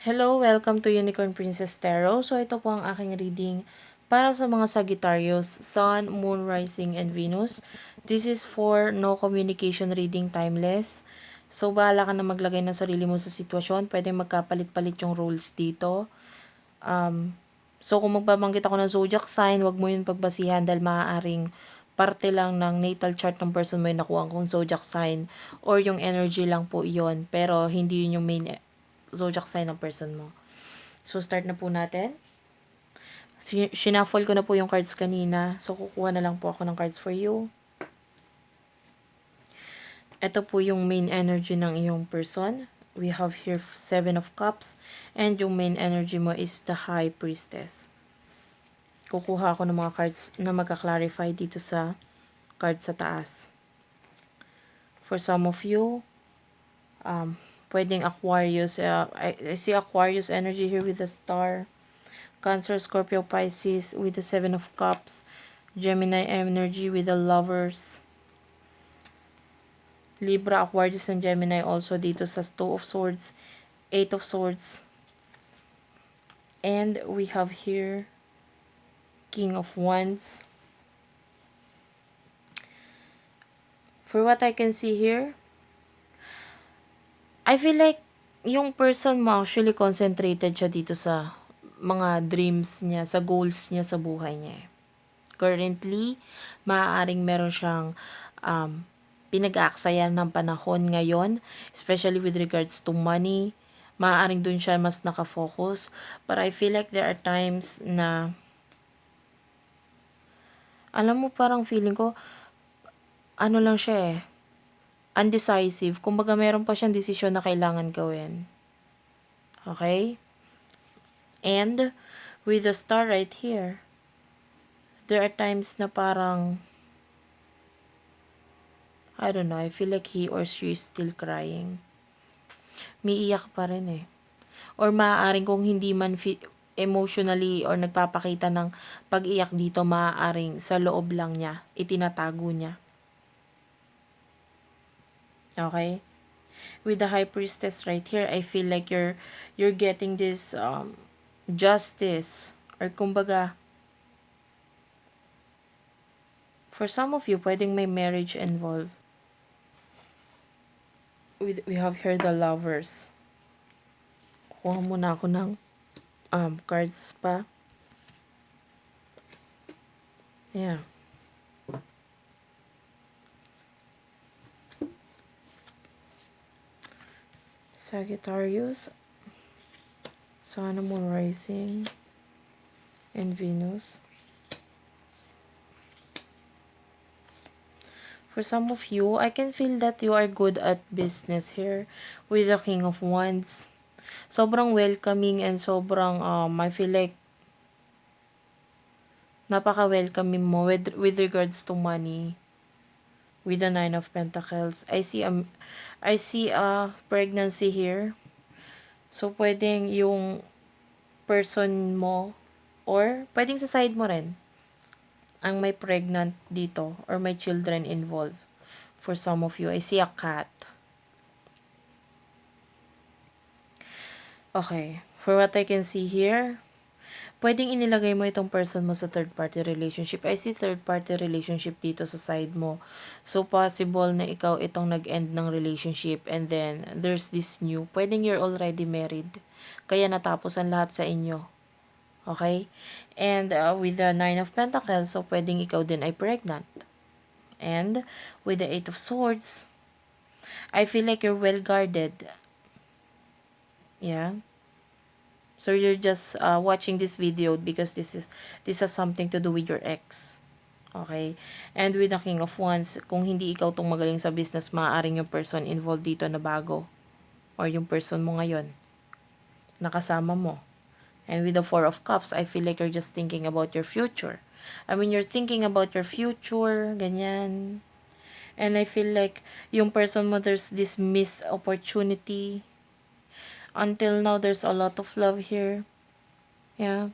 Hello, welcome to Unicorn Princess Tarot. So ito po ang aking reading para sa mga Sagittarius, Sun, Moon, Rising, and Venus. This is for no communication reading, timeless. So bahala ka na maglagay ng sarili mo sa sitwasyon. Pwede magkapalit-palit yung roles dito. So kung magbabanggit ako ng zodiac sign, wag mo yun pagbasihan dahil maaaring parte lang ng natal chart ng person mo yung nakuha kong zodiac sign or yung energy lang po iyon. Pero hindi yun yung main zodiac sign ng person mo. So, start na po natin. Shuffle ko na po yung cards kanina. So, kukuha na lang po ako ng cards for you. Ito po yung main energy ng iyong person. We have here 7 of Cups. And yung main energy mo is the High Priestess. Kukuha ako ng mga cards na magka-clarify dito sa card sa taas. For some of you, pwedeng Aquarius. I see Aquarius energy here with the star. Cancer, Scorpio, Pisces with the 7 of Cups. Gemini energy with the Lovers. Libra, Aquarius, and Gemini also dito sa 2 of Swords, 8 of Swords. And we have here King of Wands. For what I can see here, I feel like yung person mo actually concentrated siya dito sa mga dreams niya, sa goals niya sa buhay niya. Currently, maaaring meron siyang pinag-aaksayan ng panahon ngayon, especially with regards to money. Maaaring dun siya mas nakafocus. But I feel like there are times na, alam mo, parang feeling ko, ano lang siya undecisive. Kumbaga meron pa siyang desisyon na kailangan gawin. Okay? And, with the star right here, there are times na parang, I don't know, I feel like he or she is still crying. Miiyak pa rin Or maaaring kung hindi man emotionally or nagpapakita ng pag-iyak dito, maaaring sa loob lang niya, itinatago niya. Okay? With the High Priestess right here, I feel like you're getting this justice, or kumbaga, for some of you, pwedeng may marriage involved. We have here the Lovers. Kuha muna ako ng cards pa. Yeah. Sagittarius, Sun, Moon, Rising, and Venus. For some of you, I can feel that you are good at business here with the King of Wands. Sobrang welcoming and sobrang, I feel like, napaka-welcoming mo with regards to money. With the 9 of Pentacles. I see a pregnancy here. So, pwedeng yung person mo, or pwedeng sa side mo rin, ang may pregnant dito or may children involved. For some of you, I see a cat. Okay. For what I can see here, pwedeng inilagay mo itong person mo sa third-party relationship. I see third-party relationship dito sa side mo. So, possible na ikaw itong nag-end ng relationship and then there's this new. Pwedeng you're already married. Kaya natapos ang lahat sa inyo. Okay? And with the 9 of Pentacles, so pwedeng ikaw din ay pregnant. And with the 8 of Swords, I feel like you're well guarded. Yeah. So you're just watching this video because this has something to do with your ex. Okay? And with the King of Wands, kung hindi ikaw tong magaling sa business, maaaring yung person involved dito na bago. Or yung person mo ngayon. Nakasama mo. And with the 4 of Cups, I feel like you're just thinking about your future. I mean, you're thinking about your future, ganyan. And I feel like yung person mo, there's this missed opportunity. Until now, there's a lot of love here. Yeah.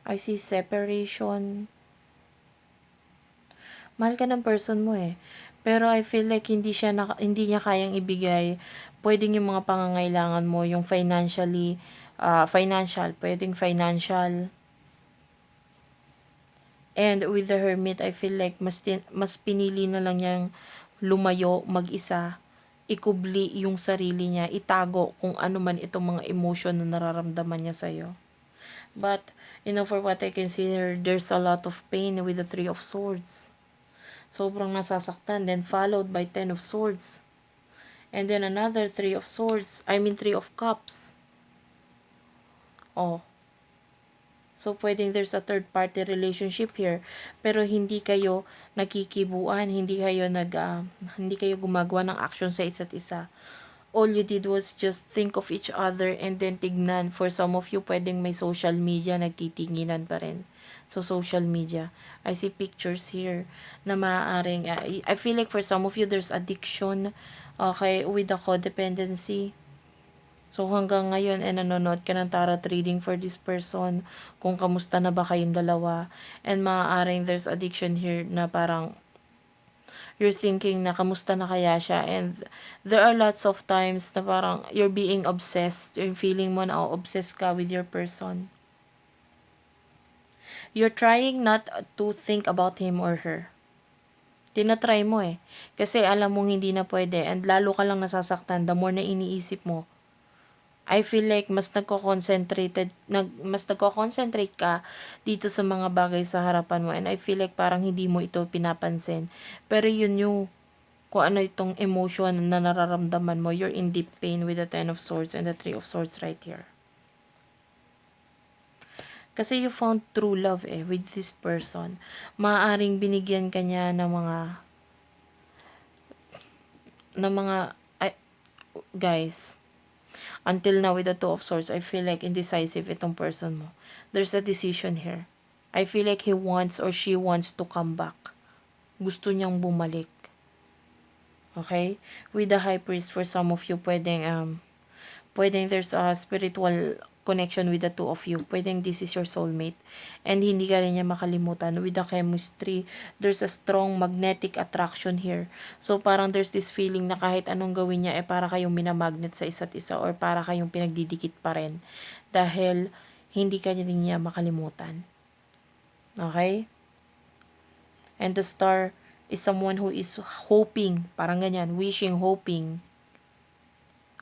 I see separation. Mahal ka ng person mo Pero I feel like hindi niya kayang ibigay. Pwedeng yung mga pangangailangan mo, yung pwedeng financial. And with the Hermit, I feel like mas pinili na lang niyang lumayo, mag-isa, ikubli yung sarili niya, itago kung ano man itong mga emotion na nararamdaman niya sa'yo. But, for what I can see here, there's a lot of pain with the Three of Swords. Sobrang nasasaktan, then followed by Ten of Swords. And then another Three of Three of Cups. Oh, so, pwedeng there's a third party relationship here, pero hindi kayo nagkikibuan, hindi kayo gumagawa ng action sa isa't isa. All you did was just think of each other and then tignan. For some of you, pwedeng may social media, nagtitinginan pa rin. So, social media. I see pictures here na maaaring, I feel like for some of you, there's addiction, okay, with the codependency. So, hanggang ngayon, nanonood ka ng tarot reading for this person, kung kamusta na ba kayong dalawa. And maaaring there's addiction here na parang you're thinking na kamusta na kaya siya. And there are lots of times na parang you're being obsessed. Yung feeling mo na obsessed ka with your person. You're trying not to think about him or her. Tinatry mo eh. Kasi alam mong hindi na pwede. And lalo ka lang nasasaktan the more na iniisip mo. I feel like mas nagko-concentrate ka dito sa mga bagay sa harapan mo, and I feel like parang hindi mo ito pinapansin. Pero yun yung kung ano itong emotion na nararamdaman mo. You're in deep pain with the Ten of Swords and the Three of Swords right here. Kasi you found true love with this person. Maaaring binigyan ka niya ng guys, until now with the Two of Swords, I feel like indecisive itong person mo. There's a decision here. I feel like he wants or she wants to come back. Gusto niyang bumalik. Okay? With the High Priest, for some of you, pwedeng there's a spiritual connection with the two of you. Pwedeng this is your soulmate. And hindi ka rin niya makalimutan. With the chemistry, there's a strong magnetic attraction here. So, parang there's this feeling na kahit anong gawin niya, para kayong minamagnet sa isa't isa or para kayong pinagdidikit pa rin. Dahil, hindi ka rin niya makalimutan. Okay? And the Star is someone who is hoping, parang ganyan, wishing, hoping,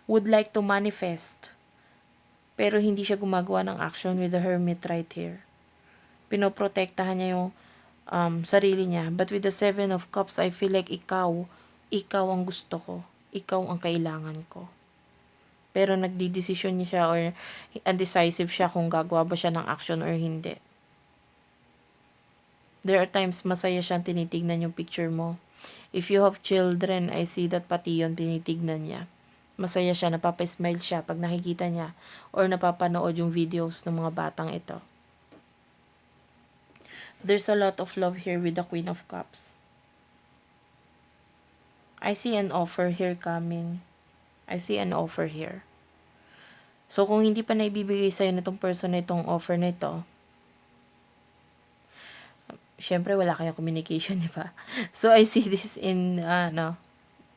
would like to manifest. Pero hindi siya gumagawa ng action with the Hermit right here. Pinoprotektahan niya yung sarili niya. But with the Seven of Cups, I feel like ikaw ang gusto ko. Ikaw ang kailangan ko. Pero nagdidesisyon niya siya or undecisive siya kung gagawa ba siya ng action or hindi. There are times masaya siyang tinitignan yung picture mo. If you have children, I see that pati yun tinitignan niya. Masaya siya, napapa-smile siya pag nakikita niya or napapanood yung videos ng mga batang ito. There's a lot of love here with the Queen of Cups. I see an offer here coming. I see an offer here. So, kung hindi pa naibibigay sa'yo nitong person na itong offer na ito, syempre wala kayong communication, di ba? So, I see this in,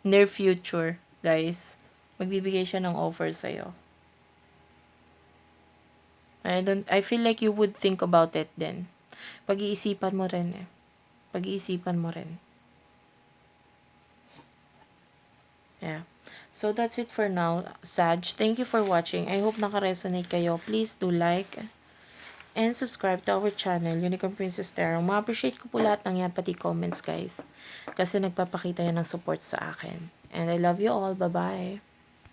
near future, guys. Magbibigay siya ng offer sa'yo. I feel like you would think about it then. Pag-iisipan mo rin eh. Pag-iisipan mo rin. Yeah. So, that's it for now, Sag. Thank you for watching. I hope naka-resonate kayo. Please do like and subscribe to our channel, Unicorn Princess Tarot. Ma-appreciate ko po lahat ng yan, pati comments, guys. Kasi nagpapakita yan ng support sa akin. And I love you all. Bye-bye.